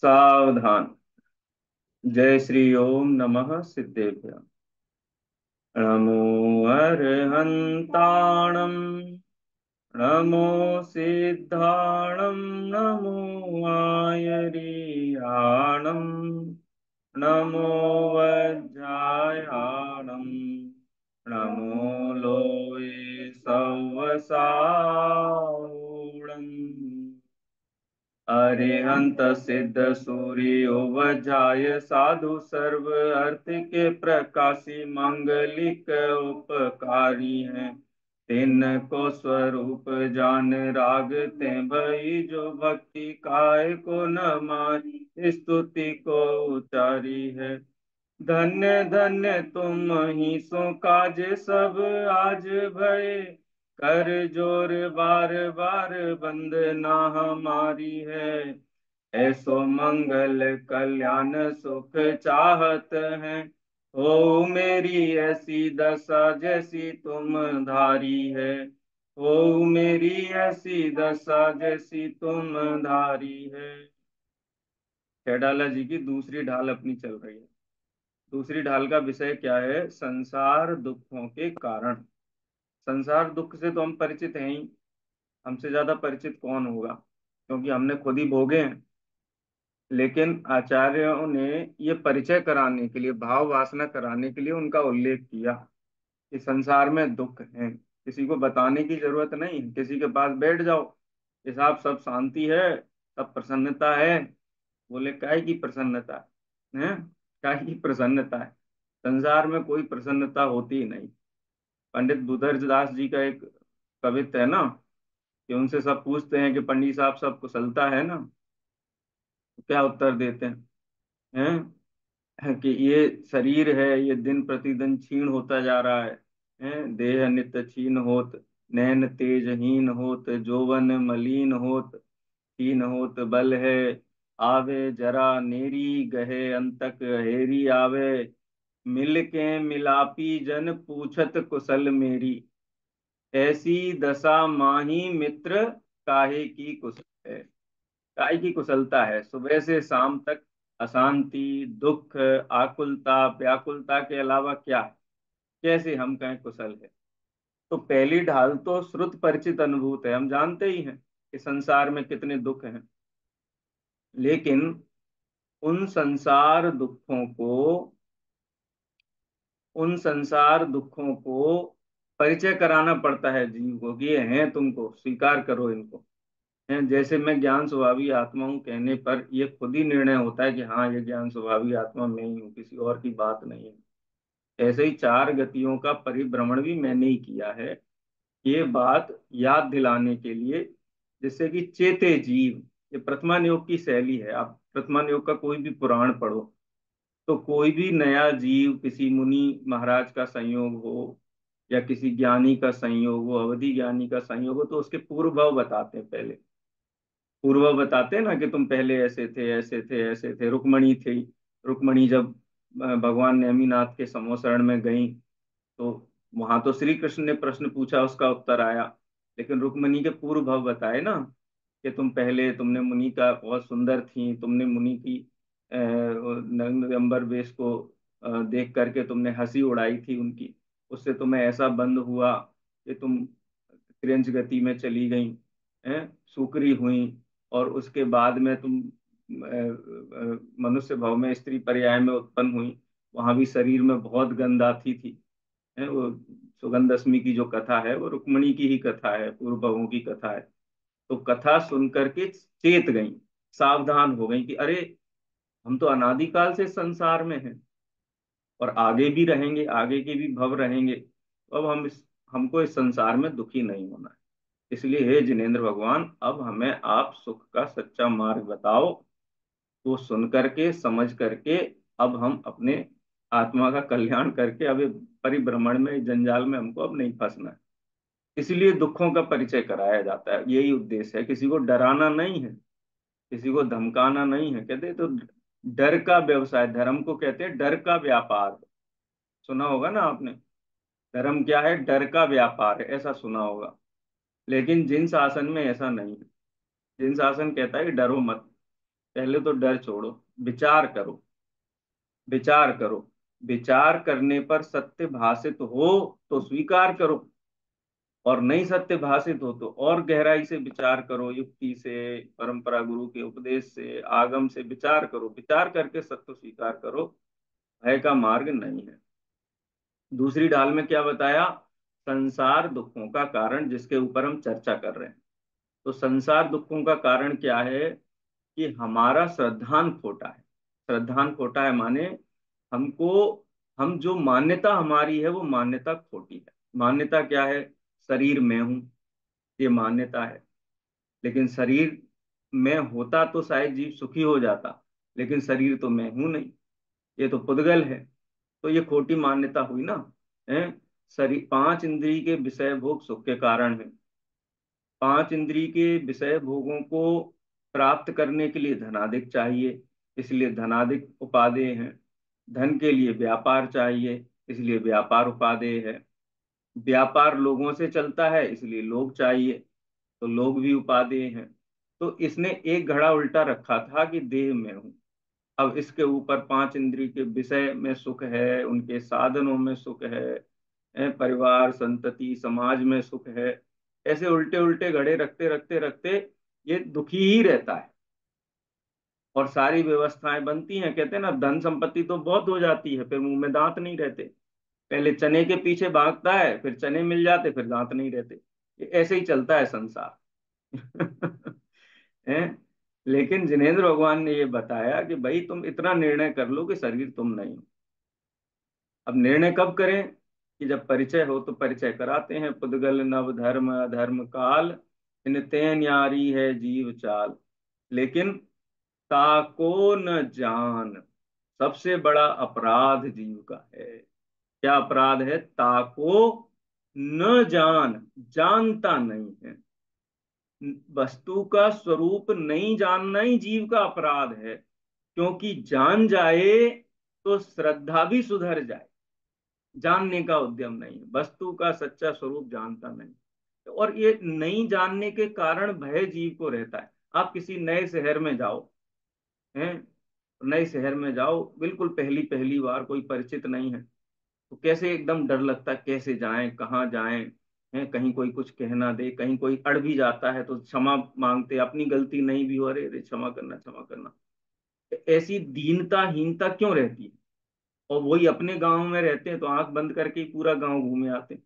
सावधान। जय श्री ओम नमः सिद्धेभ्य। नमो अर्हन्ताणं नमो सिद्धाणं नमो आयर्याणं नमो वज्रायाणं नमो लोये सवसाऊणम्। अरिहंत सिद्ध सूर्यो वज्राय साधु सर्व अर्थ के प्रकाशी मांगलिक उपकारी हैं। तिन को स्वरूप जान राग ते भई जो भक्ति काय को न मारी स्तुति को उचारी है। धन्य धन्य तुम ही सो काज सब आज भय कर जोर बार बार वंदना हमारी है। ऐसो मंगल कल्याण सुख चाहत हैं। हो मेरी ऐसी दशा जैसी तुम धारी है। हो मेरी ऐसी दशा जैसी तुम धारी है। खेड़ाला जी की दूसरी ढाल अपनी चल रही है। दूसरी ढाल का विषय क्या है? संसार दुखों के कारण। संसार दुख से तो हम परिचित हैं ही। हमसे ज्यादा परिचित कौन होगा, क्योंकि हमने खुद ही भोगे हैं। लेकिन आचार्यों ने ये परिचय कराने के लिए, भाव वासना कराने के लिए उनका उल्लेख किया कि संसार में दुख है। किसी को बताने की जरूरत नहीं है। किसी के पास बैठ जाओ, कि साहब सब शांति है, सब प्रसन्नता है। बोले काय की प्रसन्नता है? काय की प्रसन्नता है? संसार में कोई प्रसन्नता होती ही नहीं। पंडित बुद्धर्ज दास जी का एक कवित्त है ना, कि उनसे सब पूछते हैं कि पंडित साहब सब कुशलता है ना, तो क्या उत्तर देते हैं कि ये शरीर है, ये दिन प्रतिदिन क्षीण होता जा रहा है, देह नित्य क्षीण होत, नैन तेजहीन होत, जोवन मलिन होत, क्षीण होत बल है, आवे जरा नेरी गहे अंतक हेरी आवे, मिल के मिलापी जन पूछत कुशल मेरी, ऐसी दशा माही मित्र काहे की कुशल है। काय की कुशलता है? सुबह से शाम तक अशांति, दुख, आकुलता, व्याकुलता के अलावा क्या? कैसे हम कहें कुशल है? तो पहली ढाल तो श्रुत परिचित अनुभूत है, हम जानते ही हैं कि संसार में कितने दुख हैं। लेकिन उन संसार दुखों को उन संसार दुखों को परिचय कराना पड़ता है जीव को, कि ये हैं, तुमको स्वीकार करो इनको। हैं, जैसे मैं ज्ञान स्वभावी आत्मा हूँ कहने पर ये खुद ही निर्णय होता है कि हाँ, ये ज्ञान स्वभावी आत्मा मैं ही हूँ, किसी और की बात नहीं है। ऐसे ही चार गतियों का परिभ्रमण भी मैंने ही किया है। ये बात याद दिलाने के लिए, जिससे कि चेते जीव, ये प्रथमान योग की शैली है। आप प्रथमान योग का कोई भी पुराण पढ़ो, तो कोई भी नया जीव, किसी मुनि महाराज का संयोग हो या किसी ज्ञानी का संयोग हो, अवधि ज्ञानी का संयोग हो, तो उसके पूर्व भाव बताते हैं पहले। पूर्व बताते हैं ना कि तुम पहले ऐसे थे, ऐसे थे, ऐसे थे। रुक्मणी थी, रुक्मणी जब भगवान नेमिनाथ के समोसरण में गई, तो वहां तो श्री कृष्ण ने प्रश्न पूछा, उसका उत्तर आया। लेकिन रुक्मणी के पूर्व भाव बताए ना, कि तुम पहले, तुमने मुनि का बहुत सुंदर थी, तुमने मुनि की नंबर वेश को देख करके तुमने हंसी उड़ाई थी उनकी। उससे तुम्हें ऐसा बंध हुआ कि तुम क्रिंच गति में चली गई, हैं, सुकरी हुई। और उसके बाद में तुम मनुष्य भव में स्त्री पर्याय में उत्पन्न हुई। वहां भी शरीर में बहुत गंध आती थी। है वो सुगंध दशमी की जो कथा है, वो रुक्मणी की ही कथा है, पूर्व भवों की कथा है। तो कथा सुन करके चेत गई, सावधान हो गई कि अरे, हम तो अनादिकाल से संसार में हैं और आगे भी रहेंगे, आगे के भी भव रहेंगे। तो अब हमको इस संसार में दुखी नहीं होना है। इसलिए हे जिनेन्द्र भगवान, अब हमें आप सुख का सच्चा मार्ग बताओ। तो सुन करके, समझ करके, अब हम अपने आत्मा का कल्याण करके अब ये परिभ्रमण में, इस जंजाल में हमको अब नहीं फंसना है। इसलिए दुखों का परिचय कराया जाता है, यही उद्देश्य है। किसी को डराना नहीं है, किसी को धमकाना नहीं है। कहते हैं तो डर का व्यवसाय, धर्म को कहते हैं डर का व्यापार। सुना होगा ना आपने, धर्म क्या है? डर का व्यापार है, ऐसा सुना होगा। लेकिन जिन शासन में ऐसा नहीं है। जिन शासन कहता है कि डरो मत, पहले तो डर छोड़ो, विचार करो, विचार करो। विचार करने पर सत्य भाषित हो तो स्वीकार करो, और नहीं सत्य भाषित हो तो और गहराई से विचार करो, युक्ति से, परंपरा, गुरु के उपदेश से, आगम से विचार करो, विचार करके सत्य स्वीकार करो। भय का मार्ग नहीं है। दूसरी ढाल में क्या बताया? संसार दुखों का कारण, जिसके ऊपर हम चर्चा कर रहे हैं। तो संसार दुखों का कारण क्या है? कि हमारा श्रद्धान खोटा है। श्रद्धान खोटा है माने हमको, हम जो मान्यता हमारी है वो मान्यता खोटी है। मान्यता क्या है? शरीर में हूं, ये मान्यता है। लेकिन शरीर में होता तो शायद जीव सुखी हो जाता, लेकिन शरीर तो मैं हूं नहीं, ये तो पुद्गल है। तो ये खोटी मान्यता हुई ना। है, शरीर, पांच इंद्रिय के विषय भोग सुख के कारण है। पांच इंद्रिय के विषय भोगों को प्राप्त करने के लिए धनादिक चाहिए, इसलिए धनादिक उपादेय हैं। धन के लिए व्यापार चाहिए, इसलिए व्यापार उपादेय है। व्यापार लोगों से चलता है, इसलिए लोग चाहिए, तो लोग भी उपादेय हैं। तो इसने एक घड़ा उल्टा रखा था कि देह में हूं। अब इसके ऊपर पांच इंद्रिय के विषय में सुख है, उनके साधनों में सुख है, परिवार, संतति, समाज में सुख है। ऐसे उल्टे उल्टे घड़े रखते रखते रखते ये दुखी ही रहता है। और सारी व्यवस्थाएं बनती हैं, कहते हैं ना, धन संपत्ति तो बहुत हो जाती है, फिर मुंह में दांत नहीं रहते। पहले चने के पीछे भागता है, फिर चने मिल जाते, फिर दांत नहीं रहते। ये ऐसे ही चलता है संसार। हैं? लेकिन जिनेंद्र भगवान ने ये बताया कि भाई तुम इतना निर्णय कर लो कि शरीर तुम नहीं हो। अब निर्णय कब करें? कि जब परिचय हो तो परिचय कराते हैं, पुद्गल नव धर्म अधर्म काल, इन ते न्यारी है जीव चाल। लेकिन ताको न जान, सबसे बड़ा अपराध जीव का है। क्या अपराध है? ताको न जान, जानता नहीं है। वस्तु का स्वरूप नहीं जानना ही जीव का अपराध है। क्योंकि जान जाए तो श्रद्धा भी सुधर जाए। जानने का उद्यम नहीं है, वस्तु का सच्चा स्वरूप जानता नहीं। और ये नहीं जानने के कारण भय जीव को रहता है। आप किसी नए शहर में जाओ, हैं, नए शहर में जाओ, बिल्कुल पहली पहली बार, कोई परिचित नहीं है, तो कैसे एकदम डर लगता है, कैसे जाएं, कहाँ जाएं, हैं, कहीं कोई कुछ कहना दे, कहीं कोई अड़ भी जाता है तो क्षमा मांगते, अपनी गलती नहीं भी हो, अरे अरे क्षमा करना, क्षमा करना। ऐसी दीनता हीनता क्यों रहती है? और वही अपने गांव में रहते हैं तो आंख बंद करके ही पूरा गांव घूमे आते हैं।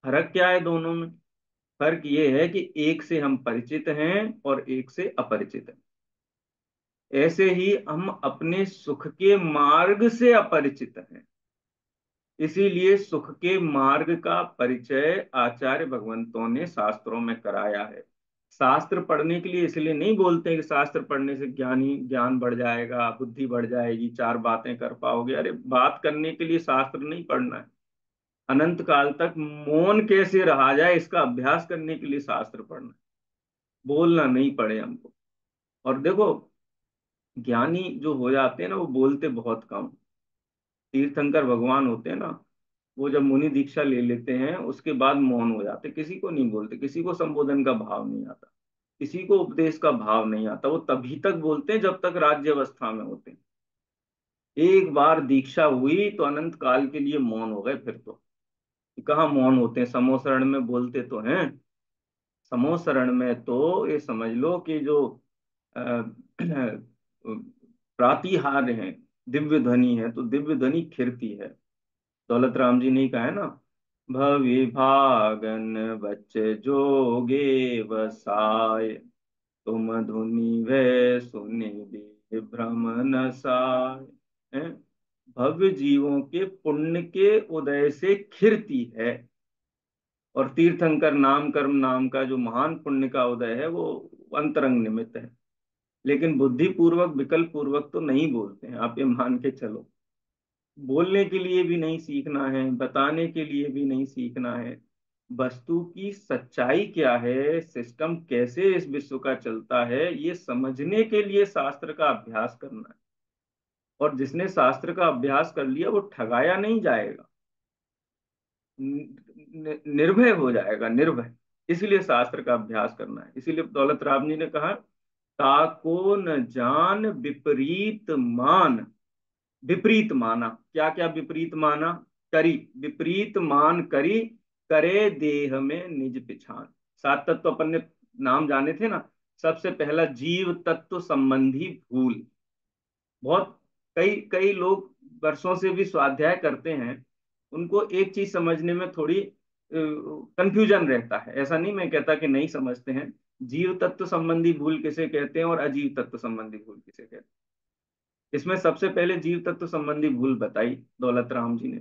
फर्क क्या है दोनों में? फर्क ये है कि एक से हम परिचित हैं और एक से अपरिचित हैं। ऐसे ही हम अपने सुख के मार्ग से अपरिचित हैं। इसीलिए सुख के मार्ग का परिचय आचार्य भगवंतों ने शास्त्रों में कराया है। शास्त्र पढ़ने के लिए इसलिए नहीं बोलते कि शास्त्र पढ़ने से ज्ञानी ज्ञान बढ़ जाएगा, बुद्धि बढ़ जाएगी, चार बातें कर पाओगे। अरे बात करने के लिए शास्त्र नहीं पढ़ना है। अनंत काल तक मौन कैसे रहा जाए इसका अभ्यास करने के लिए शास्त्र पढ़ना है। बोलना नहीं पड़े हमको। और देखो, ज्ञानी जो हो जाते हैं ना वो बोलते बहुत कम। तीर्थंकर भगवान होते हैं ना, वो जब मुनि दीक्षा ले लेते हैं उसके बाद मौन हो जाते, किसी को नहीं बोलते, किसी को संबोधन का भाव नहीं आता, किसी को उपदेश का भाव नहीं आता। वो तभी तक बोलते हैं जब तक राज्य अवस्था में होते हैं। एक बार दीक्षा हुई तो अनंत काल के लिए मौन हो गए फिर तो। कहाँ मौन होते हैं, समोसरण में बोलते तो हैं। समोसरण में तो ये समझ लो कि जो अ, प्रातिहार हैं, दिव्य ध्वनि है, तो दिव्य ध्वनि खिरती है। दौलत राम जी ने ही कहा है ना, भवि भागन बच जोगे बसाए, तुम धुनि वे सुनि दे भ्रम नसाय। हैं? भव्य जीवों के पुण्य के उदय से खिरती है। और तीर्थंकर नाम कर्म नाम का जो महान पुण्य का उदय है वो अंतरंग निमित्त है। लेकिन बुद्धि पूर्वक विकल्प पूर्वक तो नहीं बोलते हैं, आप ये मान के चलो। बोलने के लिए भी नहीं सीखना है, बताने के लिए भी नहीं सीखना है। वस्तु की सच्चाई क्या है, सिस्टम कैसे इस विश्व का चलता है, ये समझने के लिए शास्त्र का अभ्यास करना है। और जिसने शास्त्र का अभ्यास कर लिया वो ठगाया नहीं जाएगा, निर्भय हो जाएगा, निर्भय। इसलिए शास्त्र का अभ्यास करना है। इसीलिए दौलत राम जी ने कहा, ताको न जान विपरीत मान। विपरीत माना, क्या क्या विपरीत माना? करी, विपरीत मान करी, करे देह में निज पिछान। सात तत्व अपन ने नाम जाने थे ना। सबसे पहला जीव तत्व संबंधी भूल। बहुत, कई कई लोग वर्षों से भी स्वाध्याय करते हैं, उनको एक चीज समझने में थोड़ी कंफ्यूजन रहता है। ऐसा नहीं मैं कहता कि नहीं समझते हैं। जीव तत्व संबंधी भूल किसे कहते हैं और अजीव तत्व संबंधी भूल किसे कहते हैं? इसमें सबसे पहले जीव तत्व संबंधी भूल बताई दौलत राम जी ने।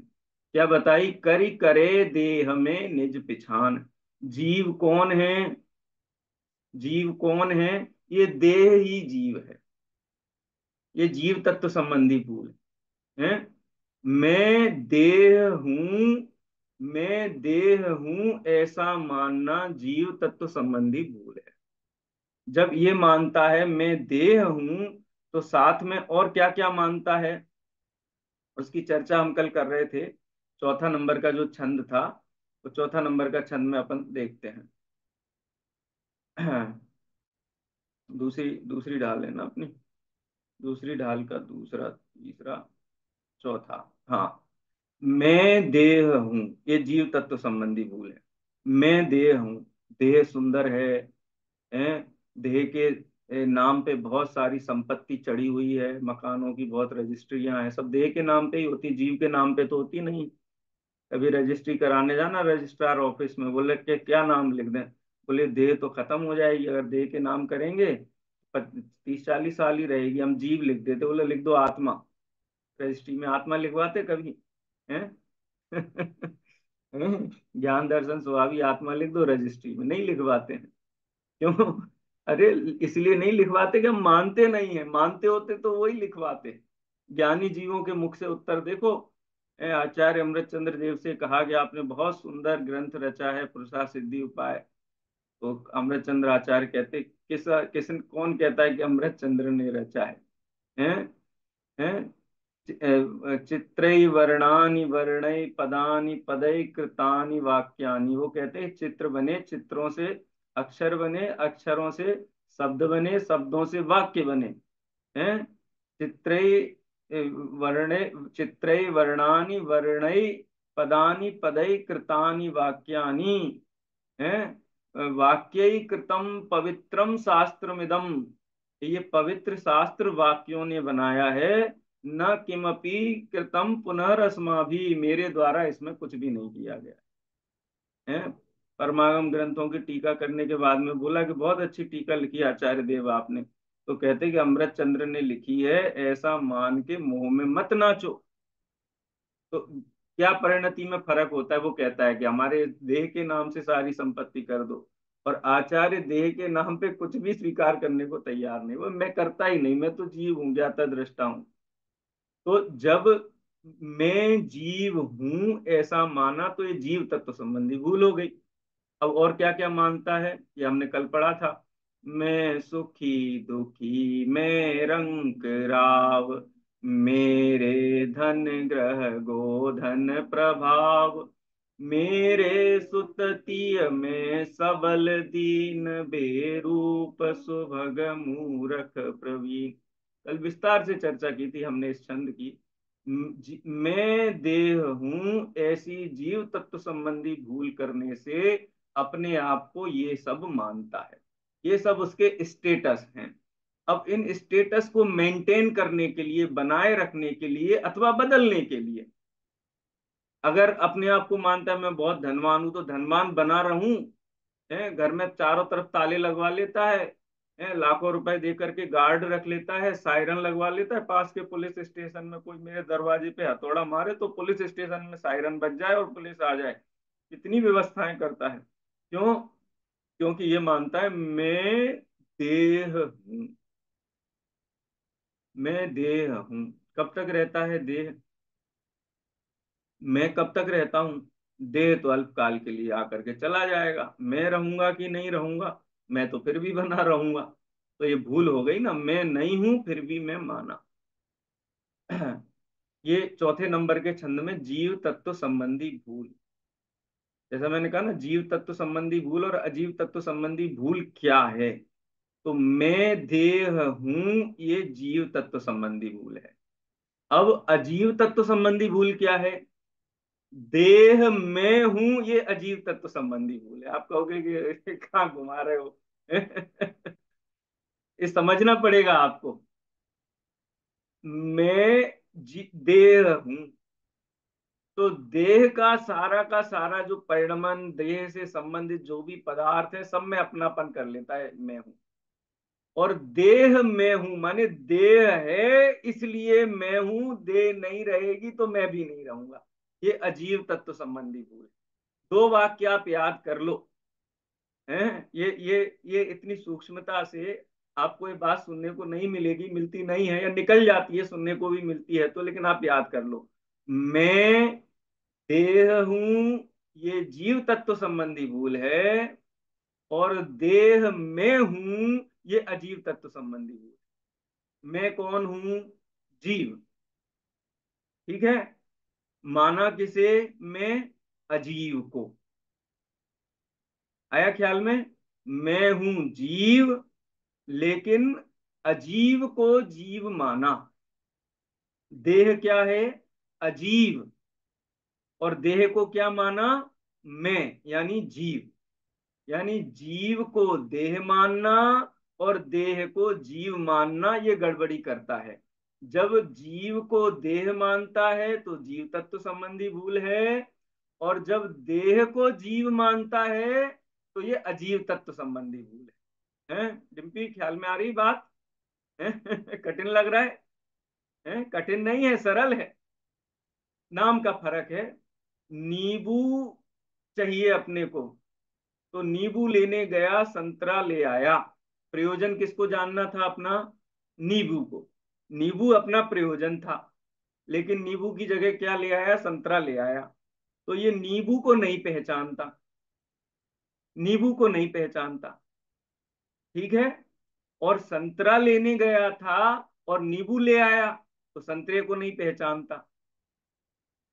क्या बताई? करी करे देह में निज पिछान। जीव कौन है? जीव कौन है? ये देह ही जीव है। ये जीव तत्व संबंधी भूल है। मैं देह हूं, मैं देह हूं ऐसा मानना जीव तत्व संबंधी भूल है। जब ये मानता है मैं देह हूं, तो साथ में और क्या क्या मानता है, उसकी चर्चा हम कल कर रहे थे। चौथा नंबर का जो छंद था, तो चौथा नंबर का छंद में अपन देखते हैं। दूसरी दूसरी ढाल है ना अपनी, दूसरी ढाल का दूसरा, तीसरा, चौथा। हाँ, मैं देह हूं, ये जीव तत्व संबंधी भूल है। मैं देह हूं, देह सुंदर है। देह के नाम पे बहुत सारी संपत्ति चढ़ी हुई है, मकानों की बहुत रजिस्ट्रियां हैं, सब देह के नाम पे ही होती, जीव के नाम पे तो होती नहीं। कभी रजिस्ट्री कराने जाना रजिस्ट्रार ऑफिस में, बोले कि क्या नाम लिख दें? बोले देह तो खत्म हो जाएगी अगर देह के नाम करेंगे, 30-40 साल ही रहेगी, हम जीव लिख देते। बोले लिख दो आत्मा। रजिस्ट्री में आत्मा लिखवाते कभी हैं? ज्ञान दर्शन स्वाभावी आत्मा लिख दो, रजिस्ट्री में नहीं लिखवाते हैं। क्यों? अरे इसलिए नहीं लिखवाते कि हम मानते नहीं है, मानते होते तो वही लिखवाते। ज्ञानी जीवों के मुख से उत्तर देखो। आचार्य अमृतचंद्र देव से कहा गया आपने बहुत सुंदर ग्रंथ रचा है पुरुषार्थ सिद्धि उपाय। तो अमृतचंद्र आचार्य कहते, किस कौन कहता है कि अमृतचंद्र ने रचा है? हैं? हैं? चित्रೈ वर्णानि वर्णै पदानि पदै कृतानि वाक्यानि। वो कहते हैं चित्र बने चित्रों से, अक्षर बने अक्षरों से, शब्द बने शब्दों से वाक्य बने हैं। चित्रै वर्णे चित्रै वर्णानि वर्णै पदानि पदै कृतानि वाक्यानि हैं। वाक्यೈ कृतम पवित्रम शास्त्रमिदम। ये पवित्र शास्त्र वाक्यों ने बनाया है। न किमपि कृतम पुनरअस्माभि, मेरे द्वारा इसमें कुछ भी नहीं किया गया है। परमागम ग्रंथों की टीका करने के बाद में बोला कि बहुत अच्छी टीका लिखी आचार्य देव आपने। तो कहते कि अमृत चंद्र ने लिखी है, ऐसा मान के मुंह में मत नाचो। तो क्या परिणति में फर्क होता है? वो कहता है कि हमारे देह के नाम से सारी संपत्ति कर दो, और आचार्य देह के नाम पे कुछ भी स्वीकार करने को तैयार नहीं। वो मैं करता ही नहीं, मैं तो जीव हूं, ज्ञाता दृष्टा हूं। तो जब मैं जीव हूं ऐसा माना, तो ये जीव तत्व संबंधी भूल हो गई। अब और क्या क्या मानता है, ये हमने कल पढ़ा था। मैं सुखी दुखी, मैं रंग राव, मेरे धन ग्रह गोधन प्रभाव, मेरे सुततिय में सबल दीन, बेरूप सुभग मूरख प्रवीण। कल विस्तार से चर्चा की थी हमने इस छंद की। मैं देह हूं ऐसी जीव तत्व संबंधी भूल करने से अपने आप को ये सब मानता है। ये सब उसके स्टेटस हैं। अब इन स्टेटस को मेंटेन करने के लिए, बनाए रखने के लिए अथवा बदलने के लिए, अगर अपने आप को मानता है मैं बहुत धनवान हूं, तो धनवान बना रहूं, है घर में चारों तरफ ताले लगवा लेता है लाखों रुपए दे करके गार्ड रख लेता है, सायरन लगवा लेता है, पास के पुलिस स्टेशन में कोई मेरे दरवाजे पे हथौड़ा मारे तो पुलिस स्टेशन में सायरन बज जाए और पुलिस आ जाए, कितनी व्यवस्थाएं करता है। क्यों? क्योंकि ये मानता है मैं देह हूं, मैं देह हूं। कब तक रहता है देह? मैं कब तक रहता हूं? देह तो अल्पकाल के लिए आकर के चला जाएगा, मैं रहूंगा कि नहीं रहूंगा? मैं तो फिर भी बना रहूंगा। तो ये भूल हो गई ना, मैं नहीं हूं फिर भी मैं माना। ये चौथे नंबर के छंद में जीव तत्व संबंधी भूल। जैसा मैंने कहा ना, जीव तत्व संबंधी भूल और अजीव तत्व संबंधी भूल क्या है। तो मैं देह हूं, ये जीव तत्व संबंधी भूल है। अब अजीव तत्व संबंधी भूल क्या है? देह मैं हूं, ये अजीव तत्व संबंधी भूल है। आप कहोगे कि कहाँ घुमा रहे हो? ये समझना पड़ेगा आपको। मैं देह हूं, तो देह का सारा जो परिणमन, देह से संबंधित जो भी पदार्थ है, सब में अपनापन कर लेता है मैं हूं। और देह मैं हूं माने देह है इसलिए मैं हूं, देह नहीं रहेगी तो मैं भी नहीं रहूंगा। ये अजीव तत्व संबंधी भूल। दो वाक्य आप याद कर लो। हैं, ये इतनी सूक्ष्मता से आपको ये बात सुनने को नहीं मिलेगी, मिलती नहीं है, या निकल जाती है, सुनने को भी मिलती है तो, लेकिन आप याद कर लो। मैं देह हूं, ये जीव तत्व संबंधी भूल है। और देह में हूं, ये अजीव तत्व संबंधी भूल है। मैं कौन हूं? जीव। ठीक है। माना किसे? मैं अजीव को। आया ख्याल में? मैं हूं जीव, लेकिन अजीव को जीव माना। देह क्या है? अजीव। और देह को क्या माना? मैं, यानी जीव। यानी जीव को देह मानना और देह को जीव मानना, ये गड़बड़ी करता है। जब जीव को देह मानता है तो जीव तत्व संबंधी भूल है, और जब देह को जीव मानता है तो ये अजीव तत्व संबंधी भूल है। हैं डिम्पी, ख्याल में आ रही बात? हैं? कठिन लग रहा है? हैं? कठिन नहीं है, सरल है। नाम का फर्क है। नींबू चाहिए अपने को, तो नींबू लेने गया, संतरा ले आया। प्रयोजन किसको जानना था अपना? नींबू को। नींबू अपना प्रयोजन था, लेकिन नींबू की जगह क्या ले आया? संतरा ले आया। तो ये नींबू को नहीं पहचानता, नींबू को नहीं पहचानता। ठीक है। और संतरा लेने गया था और नींबू ले आया, तो संतरे को नहीं पहचानता।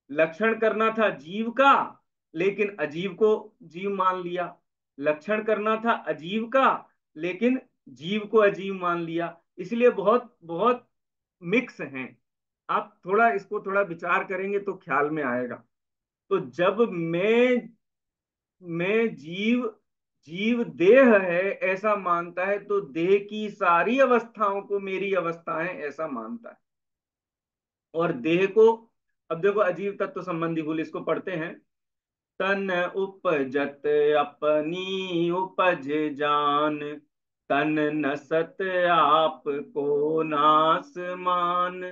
लक्षण करना था जीव का, लेकिन अजीव को जीव मान लिया। लक्षण करना था अजीव का, लेकिन जीव को अजीव मान लिया। इसलिए बहुत बहुत मिक्स हैं। आप थोड़ा इसको थोड़ा विचार करेंगे तो ख्याल में आएगा। तो जब मैं जीव, जीव देह है ऐसा मानता है, तो देह की सारी अवस्थाओं को मेरी अवस्थाएं ऐसा मानता है। और देह को, अब देखो अजीव तत्व संबंधी भूल, इसको पढ़ते हैं। तन उपजत अपनी उपज जान, तन नसत आप को नास मान,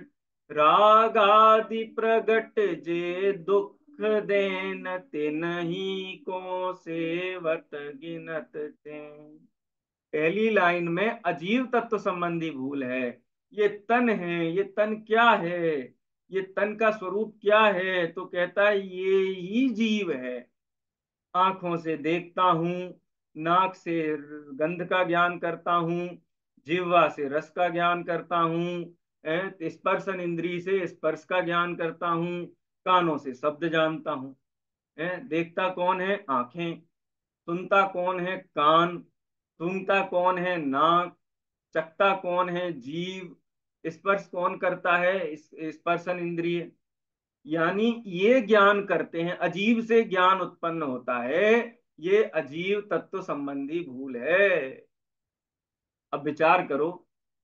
राग आदि प्रगट जे दुख देन, तिन्ही को सेवत गिनत चैन। पहली लाइन में अजीव तत्व संबंधी भूल है। ये तन है, ये तन क्या है? ये तन का स्वरूप क्या है? तो कहता है ये ही जीव है। आंखों से देखता हूं, नाक से गंध का ज्ञान करता हूं, जिह्वा से रस का ज्ञान करता हूं, स्पर्शन इंद्री से स्पर्श का ज्ञान करता हूं, कानों से शब्द जानता हूं। देखता कौन है? आंखें। सुनता कौन है? कान। सूंघता कौन है? नाक। चखता कौन है? जीव। स्पर्श कौन करता है? स्पर्शन इंद्रिय। यानी ये ज्ञान करते हैं, अजीब से ज्ञान उत्पन्न होता है। ये अजीव तत्व संबंधी भूल है। अब विचार करो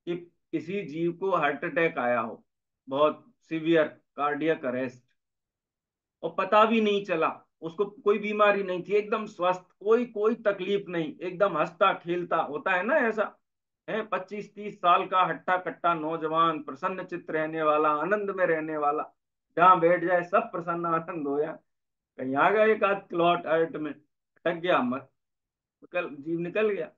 कि किसी जीव को हार्ट अटैक आया हो, बहुत सीवियर कार्डियक अरेस्ट, और पता भी नहीं चला, उसको कोई बीमारी नहीं थी, एकदम स्वस्थ, कोई कोई तकलीफ नहीं, एकदम हंसता खेलता, होता है ना ऐसा? है 25-30 साल का हट्टा कट्टा नौजवान, प्रसन्न चित्त रहने वाला, आनंद में रहने वाला, जहां बैठ जाए सब प्रसन्न आनंद हो जाए। कहीं आ गया एक आध क्लॉट हार्ट में, अटक गया, मत निकल, जीव निकल गया।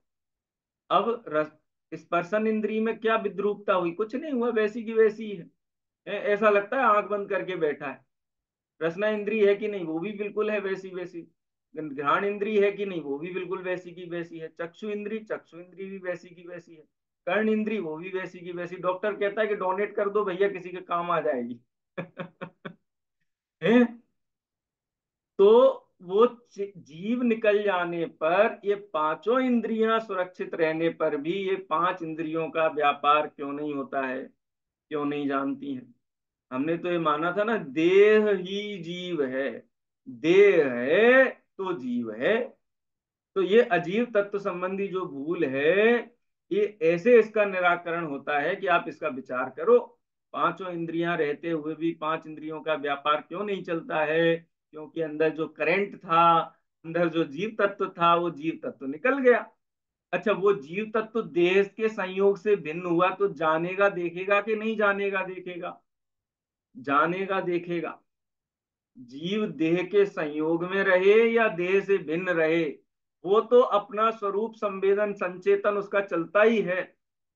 अब रस, स्पर्शन इंद्री में क्या विद्रूपता हुई? कुछ नहीं हुआ, वैसी की वैसी ही है। ऐसा लगता है आंख बंद करके बैठा है। रसना इंद्री है कि नहीं? वो भी बिल्कुल है वैसी वैसी। घ्राण इंद्री है कि नहीं? वो भी बिल्कुल वैसी की वैसी है। चक्षु इंद्री भी वैसी की वैसी है। कर्ण इंद्री वो भी वैसी की वैसी। डॉक्टर कहता है कि डोनेट कर दो भैया, किसी के काम आ जाएगी। है? तो वो जीव निकल जाने पर ये पांचों इंद्रियां सुरक्षित रहने पर भी ये पांच इंद्रियों का व्यापार क्यों नहीं होता है, क्यों नहीं जानती हैं? हमने तो ये माना था ना, देह ही जीव है, देह है तो जीव है। तो ये अजीव तत्व संबंधी जो भूल है, ये ऐसे इसका निराकरण होता है कि आप इसका विचार करो। पांचों इंद्रियां रहते हुए भी पांच इंद्रियों का व्यापार क्यों नहीं चलता है? क्योंकि अंदर जो करंट था, अंदर जो जीव तत्व था, वो जीव तत्व निकल गया। अच्छा, वो जीव तत्व देह के संयोग से भिन्न हुआ तो जानेगा देखेगा कि नहीं जानेगा देखेगा? जानेगा देखेगा। जीव देह के संयोग में रहे या देह से भिन्न रहे, वो तो अपना स्वरूप संवेदन संचेतन उसका चलता ही है।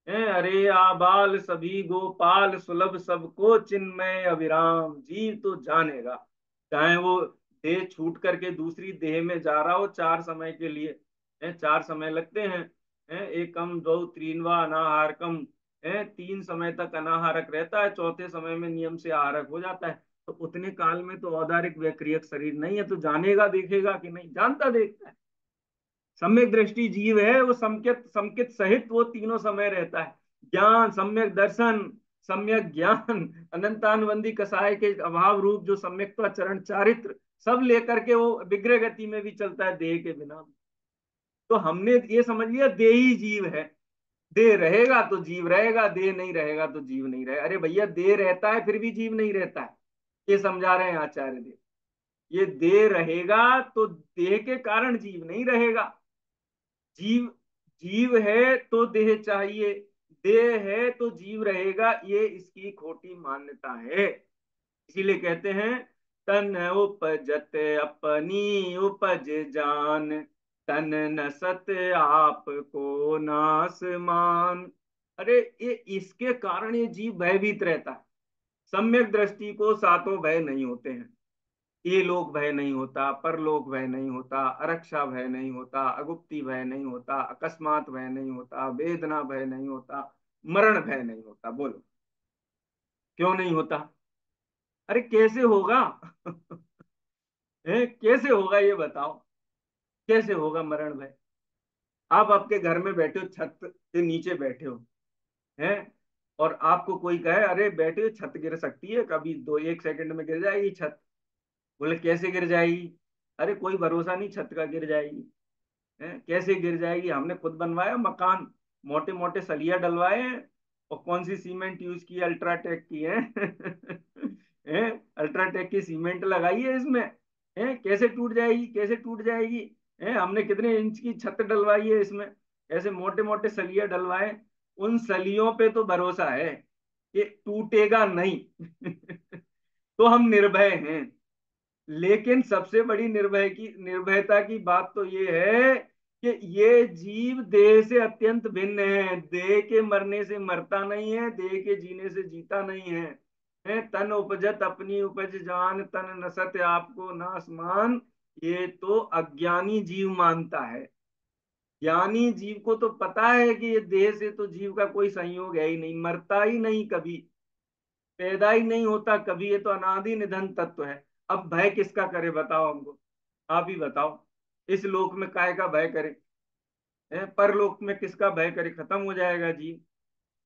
अरे आबाल सभी गोपाल सुलभ सबको चिन्मय अविराम, जीव तो जानेगा। चाहे वो देह छूट करके दूसरी देह में जा रहा हो चार समय के लिए, चार समय लगते हैं, एकम दो तीन व अनाहारकम, तीन समय तक अनाहारक रहता है, चौथे समय में नियम से आहारक हो जाता है। तो उतने काल में तो औदारिक व्यक्रियक शरीर नहीं है, तो जानेगा देखेगा कि नहीं? जानता देखता है। सम्यक दृष्टि जीव है, वो समकित समकित सहित वो तीनों समय रहता है। ज्ञान, सम्यक दर्शन, सम्यक ज्ञान, अनंतानुबंधी कसाय के अभाव रूप जो सम्यक्त्व चरण चारित्र, सब लेकर के वो विग्रह गति में भी चलता है देह के बिना। तो हमने ये समझ लिया देह ही जीव है, देह रहेगा तो जीव रहेगा, देह नहीं रहेगा तो जीव नहीं रहेगा। अरे भैया, देह रहता है फिर भी जीव नहीं रहता है, ये समझा रहे हैं आचार्य देव। ये देह रहेगा तो देह के कारण जीव नहीं रहेगा। जीव जीव है तो देह चाहिए, देह है तो जीव रहेगा, ये इसकी खोटी मान्यता है। इसीलिए कहते हैं, तन उपजत अपनी उपज जान, तन नसत आप को नास मान। अरे ये इसके कारण ये जीव भयभीत रहता है। सम्यक दृष्टि को सातों भय नहीं होते हैं। ये लोक भय नहीं होता, परलोक भय नहीं होता, अरक्षा भय नहीं होता, अगुप्ती भय नहीं होता, अकस्मात भय नहीं होता, वेदना भय नहीं होता, मरण भय नहीं होता। बोलो क्यों नहीं होता? अरे कैसे होगा? कैसे होगा ये बताओ? कैसे होगा मरण भय? आप आपके घर में बैठे हो, छत के नीचे बैठे हो, हैं, और आपको कोई कहे अरे बैठे हो, छत गिर सकती है कभी, दो एक सेकंड में गिर जाएगी छत। बोले कैसे गिर जाएगी? अरे कोई भरोसा नहीं, छत का गिर जाएगी। कैसे गिर जाएगी? हमने खुद बनवाया मकान, मोटे मोटे सलिया डलवाए हैं, और कौन सी सीमेंट यूज की? अल्ट्राटेक की है। हैं? अल्ट्राटेक की सीमेंट लगाई है इसमें। कैसे टूट जाएगी? कैसे टूट जाएगी? हमने कितने इंच की छत डलवाई है इसमें, ऐसे मोटे मोटे सलिया डलवाए, उन सलियों पे तो भरोसा है कि टूटेगा नहीं। तो हम निर्भय हैं। लेकिन सबसे बड़ी निर्भयता की बात तो ये है कि ये जीव देह से अत्यंत भिन्न है, देह के मरने से मरता नहीं है, देह के जीने से जीता नहीं है। तन उपजत अपनी उपज जान, तन नसत आपको नासमान, ये तो अज्ञानी जीव मानता है। ज्ञानी जीव को तो पता है कि ये देह से तो जीव का कोई संयोग है ही नहीं, मरता ही नहीं कभी, पैदा ही नहीं होता कभी, ये तो अनादि निधन तत्व है। अब भय किसका करे बताओ हमको? आप ही बताओ। इस लोक में काय का भय करे? परलोक में किसका भय करे? खत्म हो जाएगा जीव।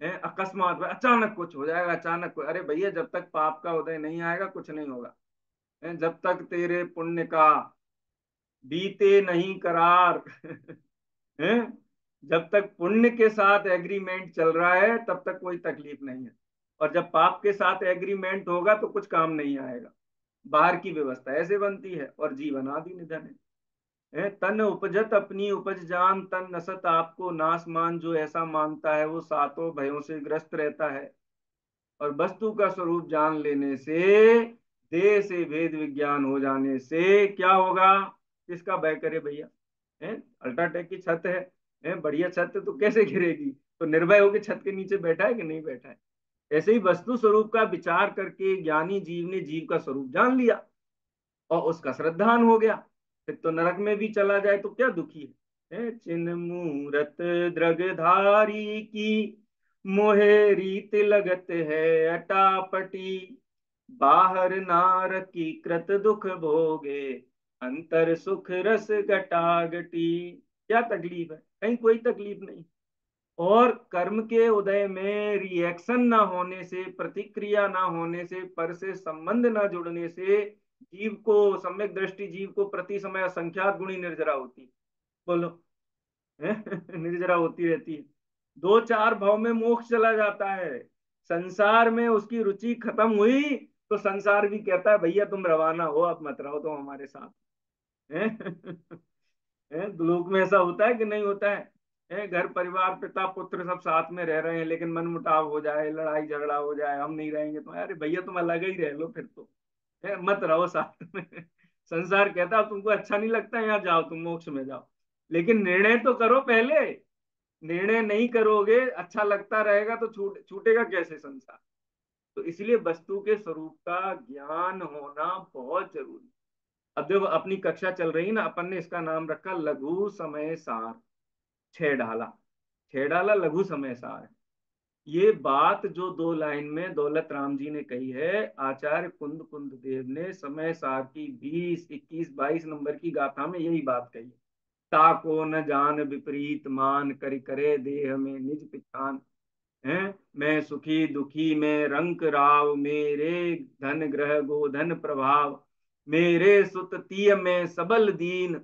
अकस्मात अचानक कुछ हो जाएगा, अचानक अरे भैया, जब तक पाप का उदय नहीं आएगा कुछ नहीं होगा। जब तक तेरे पुण्य का बीते नहीं करार। हैं? जब तक पुण्य के साथ एग्रीमेंट चल रहा है तब तक कोई तकलीफ नहीं है, और जब पाप के साथ एग्रीमेंट होगा तो कुछ काम नहीं आएगा। बाहर की व्यवस्था ऐसे बनती है, और जीवन आदि निधन है। तन उपजत अपनी उपज जान, तन नसत आपको नाश मान, जो ऐसा मानता है वो सातों भयों से ग्रस्त रहता है। और वस्तु का स्वरूप जान लेने से, देह से भेद विज्ञान हो जाने से क्या होगा? किसका भय करे भैया? अल्ट्राटेक की छत है, बढ़िया छत है, तो कैसे गिरेगी? तो निर्भय होकर छत के नीचे बैठा है कि नहीं बैठा है? ऐसे ही वस्तु स्वरूप का विचार करके ज्ञानी जीव ने जीव का स्वरूप जान लिया, और उसका श्रद्धान हो गया। फिर तो नरक में भी चला जाए तो क्या दुखी है? चिन्ह मूरत द्रगधारी की, मोहे रीत लगत है अटापटी, बाहर नार की कृत दुख भोगे, अंतर सुख रस गटागटी। क्या तकलीफ है? कहीं कोई तकलीफ नहीं। और कर्म के उदय में रिएक्शन ना होने से, प्रतिक्रिया ना होने से, पर से संबंध ना जुड़ने से जीव को, सम्यक दृष्टि जीव को प्रति समय असंख्यात गुणी निर्जरा होती। बोलो। निर्जरा होती रहती है। दो चार भाव में मोक्ष चला जाता है। संसार में उसकी रुचि खत्म हुई तो संसार भी कहता है भैया तुम रवाना हो, अब मत रहो तुम हमारे साथ। लोक में ऐसा होता है कि नहीं होता है? घर परिवार पिता पुत्र सब साथ में रह रहे हैं, लेकिन मनमुटाव हो जाए, लड़ाई झगड़ा हो जाए, हम नहीं रहेंगे तो अरे भैया तुम अलग ही रह लो फिर तो, मत रहो साथ में। संसार कहता तुमको अच्छा नहीं लगता यहाँ जाओ, तुम मोक्ष में जाओ। लेकिन निर्णय तो करो पहले। निर्णय नहीं करोगे, अच्छा लगता रहेगा तो छूटेगा कैसे संसार? तो इसलिए वस्तु के स्वरूप का ज्ञान होना बहुत जरूरी। अब देखो अपनी कक्षा चल रही ना, अपन ने इसका नाम रखा लघु समय सार। छह ढाला। छह ढाला लघु समय सार है। ये बात जो दो लाइन में दौलत राम जी ने कही है, आचार्य कुंद कुंद देव ने समय सार की 20 21 22 नंबर की गाथा में यही बात कही। ताको न जान विपरीत मान, करि करे देह में निज पिछान। है मैं सुखी दुखी में रंक राव, मेरे धन ग्रह गोधन प्रभाव। मेरे सुत तीय में सबल दीन,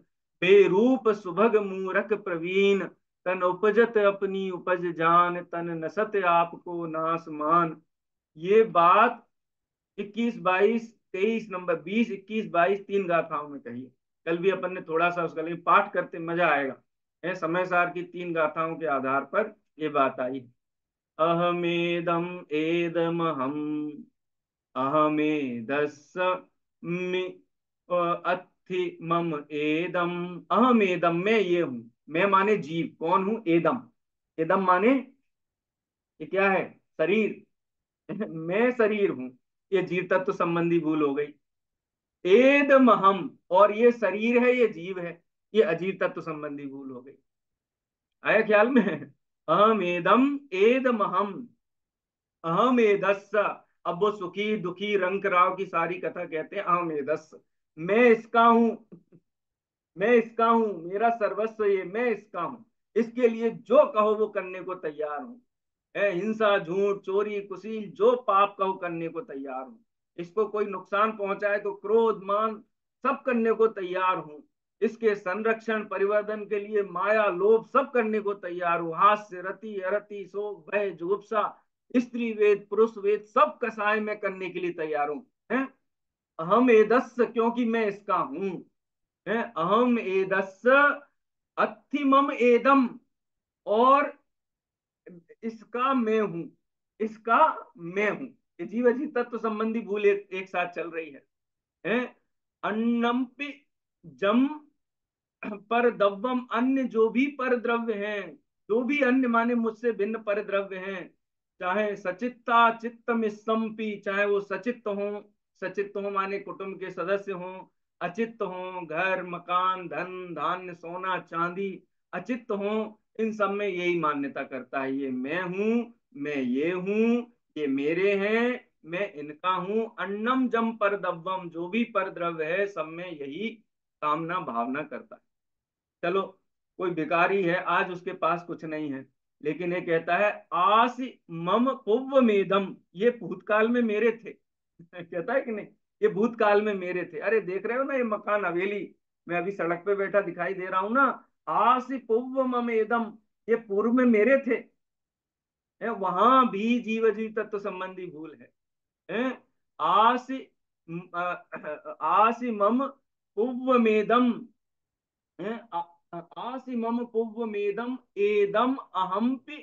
बेरूप सुभग मूरख प्रवीण। तन उपजत अपनी उपज जान, तन नसत आपको नास मान। ये बात 21 22 23 नंबर, 20 21 22 तीन गाथाओं में कही है। कल भी अपन ने थोड़ा सा उसका, लेकिन पाठ करते मजा आएगा। समय सार की तीन गाथाओं के आधार पर ये बात आई। अहमेदम एदम हम, अहमेदस्य मि अत्थि मम एदम। अहमेदम, मैं ये हूं। मैं माने जीव, कौन हूं? एदम। एदम माने ये क्या है? शरीर। मैं शरीर हूं। ये जीव तत्व संबंधी भूल हो गई। एदम हम, और ये शरीर है, ये जीव है, ये अजीव तत्व संबंधी भूल हो गई। आया ख्याल में? अहम एदम एदम हम, अहम एदस्य। अब वो सुखी दुखी रंक राव की सारी कथा कहते हैं अहम एदस्य। मैं इसका हूं। मैं इसका हूं, मेरा सर्वस्व ये, मैं इसका हूं। इसके लिए जो कहो वो करने को तैयार हूं। हिंसा झूठ चोरी कुशील जो पाप कहो करने को तैयार हूं। इसको कोई नुकसान पहुंचाए तो क्रोध मान सब करने को तैयार हूं। इसके संरक्षण परिवर्धन के लिए माया लोभ सब करने को तैयार हूं। हास्य रति अरति शोक भय जुगुप्सा, स्त्री वेद पुरुष वेद सब कसाय में करने के लिए तैयार हूं। अहम एदस्य, क्योंकि मैं इसका हूं। अहम एदस्य अत्थिमम एदम, और इसका मैं हूं। इसका मैं हूं। ये जीव जी तत्व संबंधी भूल एक साथ चल रही है। अन्नम्पि जम पर द्रव्यम, अन्य जो भी पर द्रव्य हैं, जो भी अन्य माने मुझसे भिन्न पर द्रव्य हैं, चाहे सचित्ता चित्तम संपी, चाहे वो सचित्त हो। सचित्त हो माने कुटुंब के सदस्य हो, अचित्त हो घर मकान धन धान्य सोना चांदी, अचित्त हो, इन सब में यही मान्यता करता है ये मैं हूं, मैं ये हूं, ये मेरे हैं, मैं इनका हूं। अन्नम जम पर द्रव्यम, जो भी पर द्रव्य है सब में यही कामना भावना करता है। चलो, कोई भिखारी है आज, उसके पास कुछ नहीं है, लेकिन ये कहता है आस मम पुव्व मेदम, ये भूतकाल में मेरे थे। कहता है कि नहीं? ये भूतकाल में मेरे थे। अरे देख रहे हो ना ये मकान हवेली, मैं अभी सड़क पे बैठा दिखाई दे रहा हूं ना। आस पुव्व मम एदम, ये पूर्व में मेरे थे। वहां भी जीव जीव तत्व संबंधी भूल है। आस आस मम पुव्व मेदम, आसि मम पुव्वमेदम एदम अहम्पि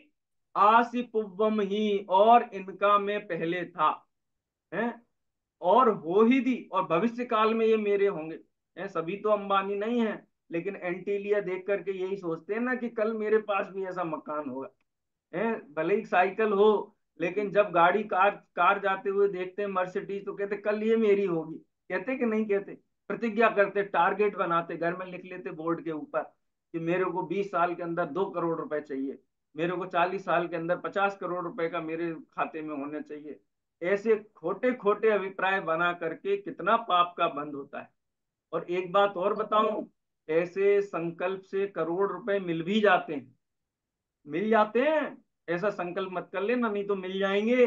आसि पुव्वम ही, और इनका मैं पहले था। है और हो ही दी, और भविष्य काल में ये मेरे होंगे। सभी तो अंबानी नहीं है, लेकिन एंटीलिया देख करके यही सोचते हैं ना कि कल मेरे पास भी ऐसा मकान होगा। भले ही साइकिल हो, लेकिन जब गाड़ी कार कार जाते हुए देखते हैं मर्सिडीज, तो कहते कल ये मेरी होगी। कहते कि नहीं कहते? प्रतिज्ञा करते, टारगेट बनाते, घर में लिख लेते बोर्ड के ऊपर कि मेरे को 20 साल के अंदर 2 करोड़ रुपए चाहिए, मेरे को 40 साल के अंदर 50 करोड़ रुपए का मेरे खाते में होने चाहिए। ऐसे खोटे खोटे अभिप्राय बना करके कितना पाप का बंद होता है। और एक बात और बताऊं, ऐसे संकल्प से करोड़ रुपए मिल भी जाते हैं, मिल जाते हैं। ऐसा संकल्प मत कर लेना, नहीं तो मिल जाएंगे।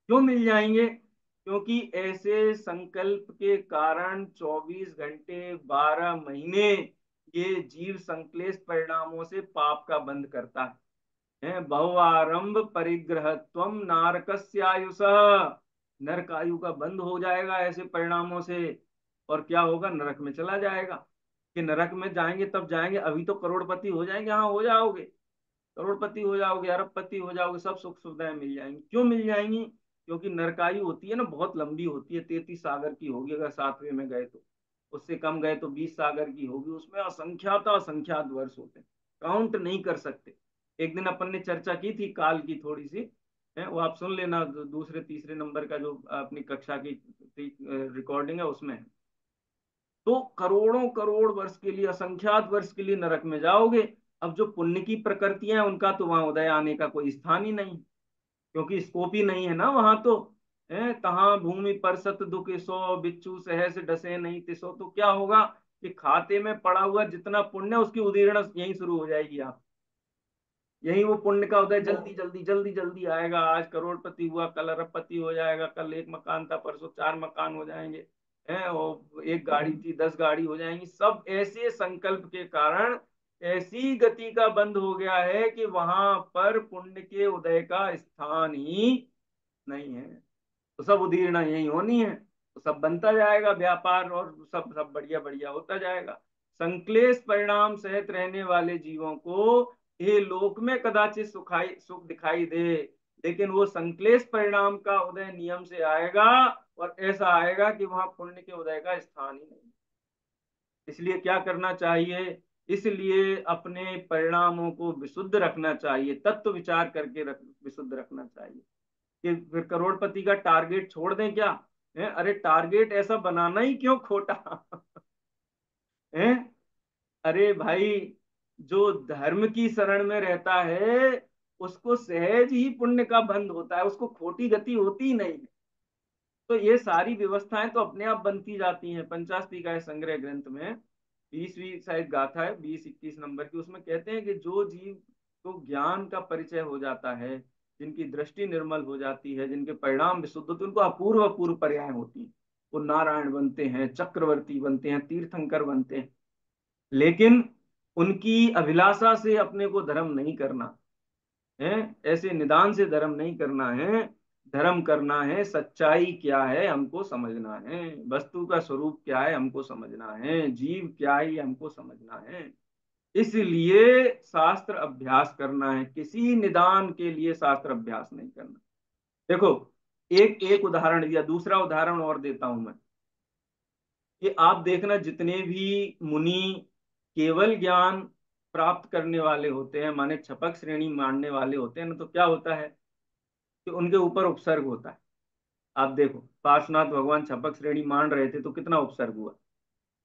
क्यों मिल जाएंगे? क्योंकि ऐसे संकल्प के कारण 24 घंटे 12 महीने ये जीव संश्लेष परिणामों से पाप का बंध करता है। बहुआरंभ परिग्रहत्वम नारकस्यायुष, नरक आयु का बंद हो जाएगा ऐसे परिणामों से। और क्या होगा? नरक में चला जाएगा। कि नरक में जाएंगे तब जाएंगे, अभी तो करोड़पति हो जाएंगे, हाँ हो जाओगे, करोड़पति हो जाओगे, अरबपति हो जाओगे, सब सुख सुविधाएं मिल जाएंगी। क्यों मिल जाएंगी? क्योंकि नरकायु होती है ना, बहुत लंबी होती है, 33 सागर की होगी अगर 7वें में गए तो। उससे कम गए तो 20 सागर की होगी। उसमें असंख्यात असंख्यात वर्ष होते हैं, काउंट नहीं कर सकते। एक दिन अपन ने चर्चा की थी काल की थोड़ी सी, है वो आप सुन लेना, दूसरे तीसरे नंबर का जो अपनी कक्षा की रिकॉर्डिंग है उसमें है। तो करोड़ों करोड़ वर्ष के लिए, असंख्यात वर्ष के लिए नरक में जाओगे। अब जो पुण्य की प्रकृतियां हैं उनका तो वहां उदय आने का कोई स्थान ही नहीं, क्योंकि स्कोप ही नहीं है ना वहां तो। है कहाँ भूमि पर सत दुख सो, बिच्छू सहस डसे नहीं तिसो। तो क्या होगा कि खाते में पड़ा हुआ जितना पुण्य है उसकी उदीर्ण यहीं शुरू हो जाएगी। आप यही वो पुण्य का उदय जल्दी जल्दी जल्दी जल्दी आएगा। आज करोड़पति हुआ, कल अरबपति हो जाएगा, कल एक मकान था परसों 4 मकान हो जाएंगे, है और एक गाड़ी थी 10 गाड़ी हो जाएंगी। सब ऐसे संकल्प के कारण ऐसी गति का बंद हो गया है कि वहां पर पुण्य के उदय का स्थान ही नहीं है। तो सब उदीर्ण यही होनी है, तो सब बनता जाएगा व्यापार, और सब सब बढ़िया बढ़िया होता जाएगा। संक्लेश परिणाम सहित रहने वाले जीवों को ये लोक में कदाचित सुख दिखाई दे, लेकिन वो संक्लेश परिणाम का उदय नियम से आएगा, और ऐसा आएगा कि वहां पुण्य के उदय का स्थान ही नहीं। इसलिए क्या करना चाहिए? इसलिए अपने परिणामों को विशुद्ध रखना चाहिए, तत्व विचार करके विशुद्ध रखना चाहिए। कि फिर करोड़पति का टारगेट छोड़ दें क्या? अरे टारगेट ऐसा बनाना ही क्यों खोटा? है अरे भाई, जो धर्म की शरण में रहता है उसको सहज ही पुण्य का बंध होता है, उसको खोटी गति होती ही नहीं है। तो ये सारी व्यवस्थाएं तो अपने आप बनती जाती हैं। पंचाशती का संग्रह ग्रंथ में 20वीं शायद गाथा है, 20-21 नंबर की, उसमें कहते हैं कि जो जीव को ज्ञान का परिचय हो जाता है, जिनकी दृष्टि निर्मल हो जाती है, जिनके परिणाम विशुद्ध होते हैं, उनको अपूर्व अपूर्व पर्याय होती है। वो नारायण बनते हैं, चक्रवर्ती बनते हैं, तीर्थंकर बनते हैं। लेकिन उनकी अभिलाषा से अपने को धर्म नहीं करना है, ऐसे निदान से धर्म नहीं करना है। धर्म करना है, सच्चाई क्या है हमको समझना है, वस्तु का स्वरूप क्या है हमको समझना है, जीव क्या है ये हमको समझना है। इसलिए शास्त्र अभ्यास करना है, किसी निदान के लिए शास्त्र अभ्यास नहीं करना। देखो, एक एक उदाहरण दिया, दूसरा उदाहरण और देता हूं मैं। कि आप देखना, जितने भी मुनि केवल ज्ञान प्राप्त करने वाले होते हैं, माने छपक श्रेणी मानने वाले होते हैं ना, तो क्या होता है कि उनके ऊपर उपसर्ग होता है। आप देखो, पार्श्वनाथ भगवान छपक श्रेणी मान रहे थे तो कितना उपसर्ग हुआ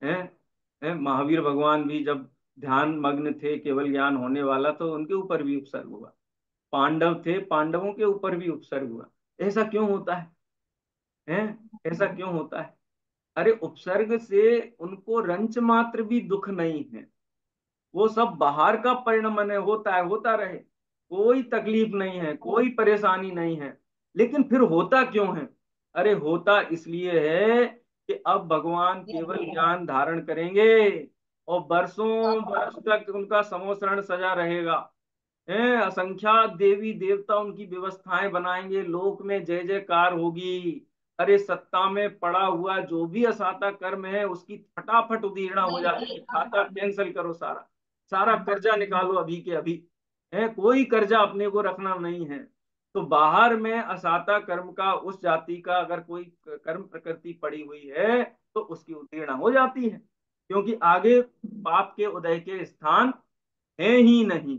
है। महावीर भगवान भी जब ध्यान मग्न थे, केवल ज्ञान होने वाला, तो उनके ऊपर भी उपसर्ग हुआ। पांडव थे, पांडवों के ऊपर भी उपसर्ग हुआ। ऐसा क्यों होता है? ऐसा क्यों होता है? अरे उपसर्ग से उनको रंच मात्र भी दुख नहीं है। वो सब बाहर का परिणाम है, होता है, होता रहे, कोई तकलीफ नहीं है, कोई परेशानी नहीं है। लेकिन फिर होता क्यों है? अरे होता इसलिए है कि अब भगवान केवल ज्ञान धारण करेंगे और बरसों बरस तक उनका समोसरण सजा रहेगा। हैं असंख्यात देवी देवता उनकी व्यवस्थाएं बनाएंगे, लोक में जय जयकार होगी। अरे सत्ता में पड़ा हुआ जो भी असाता कर्म है उसकी फटाफट उदीर्णा हो जाती है। खाता कैंसिल करो, सारा सारा कर्जा निकालो अभी के अभी। है कोई कर्जा अपने को रखना नहीं है। तो बाहर में असाता कर्म का, उस जाति का अगर कोई कर्म प्रकृति पड़ी हुई है तो उसकी उदीर्णा हो जाती है, क्योंकि आगे पाप के उदय के स्थान है ही नहीं।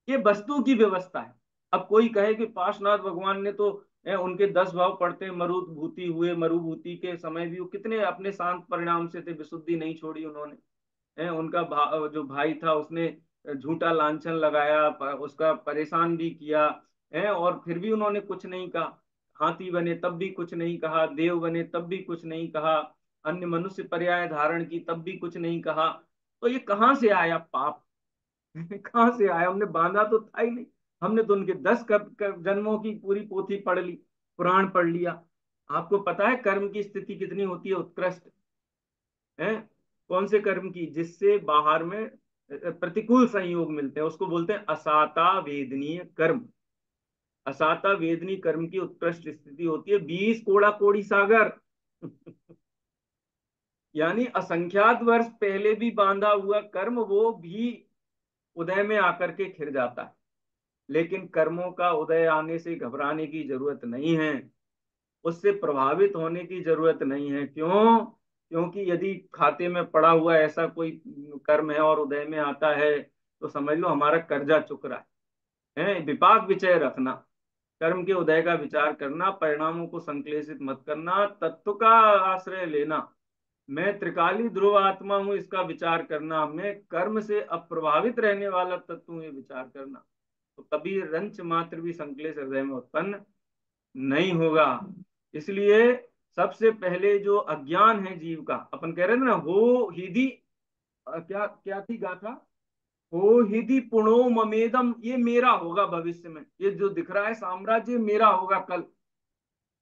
ये वस्तु की व्यवस्था है। अब कोई कहे कि पार्श्वनाथ भगवान ने तो उनके 10 भाव पढ़ते मरुभूति हुए, मरुभूति के समय भी वो कितने अपने शांत परिणाम से थे, विशुद्धि नहीं छोड़ी उन्होंने। उनका जो भाई था उसने झूठा लांछन लगाया, उसका परेशान भी किया, और फिर भी उन्होंने कुछ नहीं कहा। हाथी बने तब भी कुछ नहीं कहा, देव बने तब भी कुछ नहीं कहा। अन्य मनुष्य पर्याय धारण की तब भी कुछ नहीं कहा। तो ये कहाँ से आया पाप? कहाँ से आया? हमने बांधा तो था ही नहीं। हमने तो उनके 10 जन्मों की पूरी पोथी पढ़ ली, पुराण पढ़ लिया। आपको पता है कर्म की स्थिति कितनी होती है उत्कृष्ट है? कौन से कर्म की? जिससे बाहर में प्रतिकूल संयोग मिलते हैं, उसको बोलते हैं असाता वेदनीय कर्म। असाता वेदनी कर्म की उत्कृष्ट स्थिति होती है 20 कोड़ा कोड़ी सागर। यानी असंख्यात वर्ष पहले भी बांधा हुआ कर्म वो भी उदय में आकर के खिर जाता है। लेकिन कर्मों का उदय आने से घबराने की जरूरत नहीं है, उससे प्रभावित होने की जरूरत नहीं है। क्यों? क्योंकि यदि खाते में पड़ा हुआ ऐसा कोई कर्म है और उदय में आता है, तो समझ लो हमारा कर्जा चुक रहा है। विपाक विचय रखना, कर्म के उदय का विचार करना, परिणामों को संश्लेषित मत करना, तत्व का आश्रय लेना। मैं त्रिकाली ध्रुव आत्मा हूं इसका विचार करना, मैं कर्म से अप्रभावित रहने वाला तत्व हूं ये विचार करना। तो कभी रंच मात्र भी संकलेश हृदय में उत्पन्न नहीं होगा। इसलिए सबसे पहले जो अज्ञान है जीव का, अपन कह रहे थे ना, हो हिदी क्या क्या थी गाथा? हो हिदी पुणो ममेदम, ये मेरा होगा भविष्य में, ये जो दिख रहा है साम्राज्य मेरा होगा कल।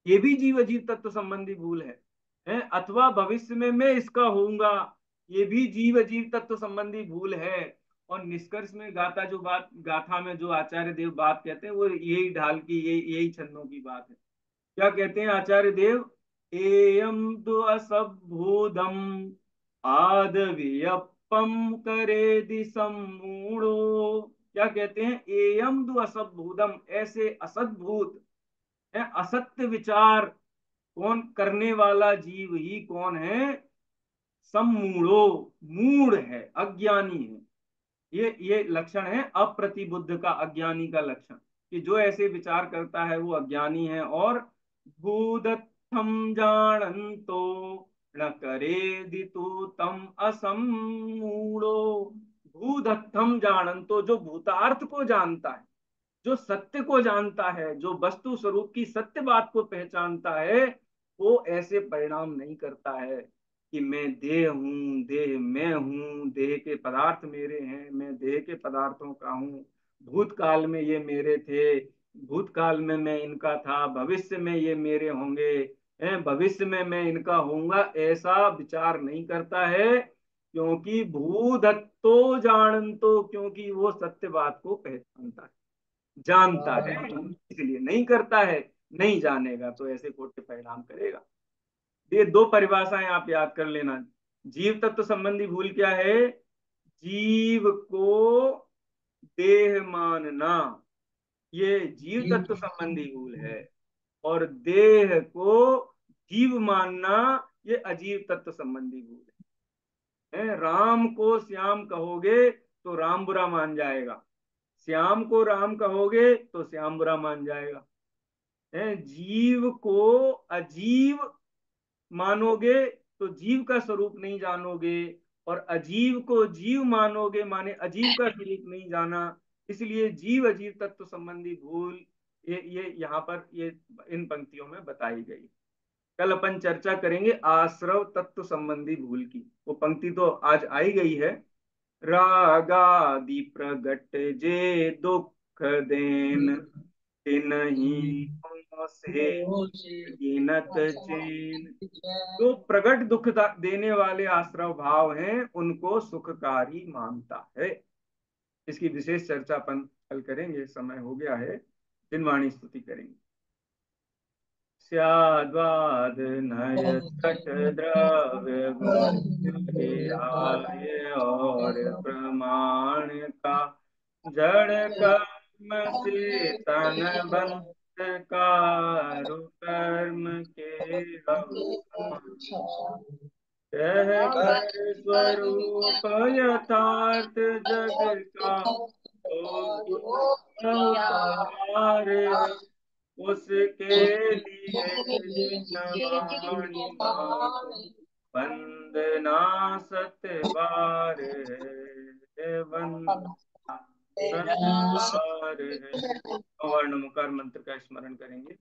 ये भी जीव अजीव तत्व संबंधी भूल है? अथवा भविष्य में मैं इसका होऊंगा, ये भी जीव अजीव तत्व संबंधी भूल है। और निष्कर्ष में गाथा जो बात, गाथा में जो आचार्य देव बात कहते हैं वो यही ढाल की, यही छंदों की बात है। क्या कहते हैं आचार्य देव? एयम द्वसभूदम आदवियप्पम करे दिसमूढ़ो। क्या कहते हैं? एयम द्वसभूदम, ऐसे असद्भूत है, असत्य विचार कौन करने वाला जीव ही कौन है? सम्मूढ़ो, मूढ़ है, अज्ञानी है। ये लक्षण है अप्रतिबुद्ध का, अज्ञानी का लक्षण, कि जो ऐसे विचार करता है वो अज्ञानी है। और भूदत्थम जानन्तो न करे दितु तम असमूढ़ो। भूदत्थम जानन्तो, जो भूतार्थ को जानता है, जो सत्य को जानता है, जो वस्तु स्वरूप की सत्य बात को पहचानता है, वो ऐसे परिणाम नहीं करता है कि मैं देह हूं, देह मैं हूं, देह के पदार्थ मेरे हैं, मैं देह के पदार्थों का हूं, भूतकाल में ये मेरे थे, भूतकाल में मैं इनका था, भविष्य में ये मेरे होंगे, भविष्य में मैं इनका होऊंगा, ऐसा विचार नहीं करता है। क्योंकि भूधत्तो जानतो, क्योंकि वो सत्य बात को पहचानता है, जानता है, इसलिए नहीं करता है। नहीं जानेगा तो ऐसे खोटे परिणाम करेगा। ये दो परिभाषाएं आप याद कर लेना। जीव तत्व संबंधी भूल क्या है? जीव को देह मानना, ये जीव तत्व संबंधी भूल है। और देह को जीव मानना, ये अजीव तत्व संबंधी भूल है। राम को श्याम कहोगे तो राम बुरा मान जाएगा, श्याम को राम कहोगे तो श्याम बुरा मान जाएगा। जीव को अजीव मानोगे तो जीव का स्वरूप नहीं जानोगे, और अजीव को जीव मानोगे माने अजीव का स्वरूप नहीं जाना। इसलिए जीव अजीव तत्व संबंधी भूल ये यहाँ पर ये इन पंक्तियों में बताई गई। कल अपन चर्चा करेंगे आश्रव तत्व संबंधी भूल की। वो पंक्ति तो आज आई गई है। रागादि प्रगट जे दुख देन, तिनहि से गिनत चैन। जो प्रगट दुख देने वाले आश्रव भाव हैं उनको सुखकारी मानता है। इसकी विशेष चर्चा अपन कल करेंगे, समय हो गया है। दिनवाणी स्तुति करेंगे। स्याद्वाद नय छठ द्रव्य गुण आर्य और प्रमाण का, जड़ कर्म से तन बंध कारो कर्म के अवसान। कह कर स्वरूप यथार्थ जग का, तो पार है उसके लिए जिनवाणी मांगो, वंदना सत बार है, वंदना सत बार है। वर्ण मुकार मंत्र का स्मरण करेंगे।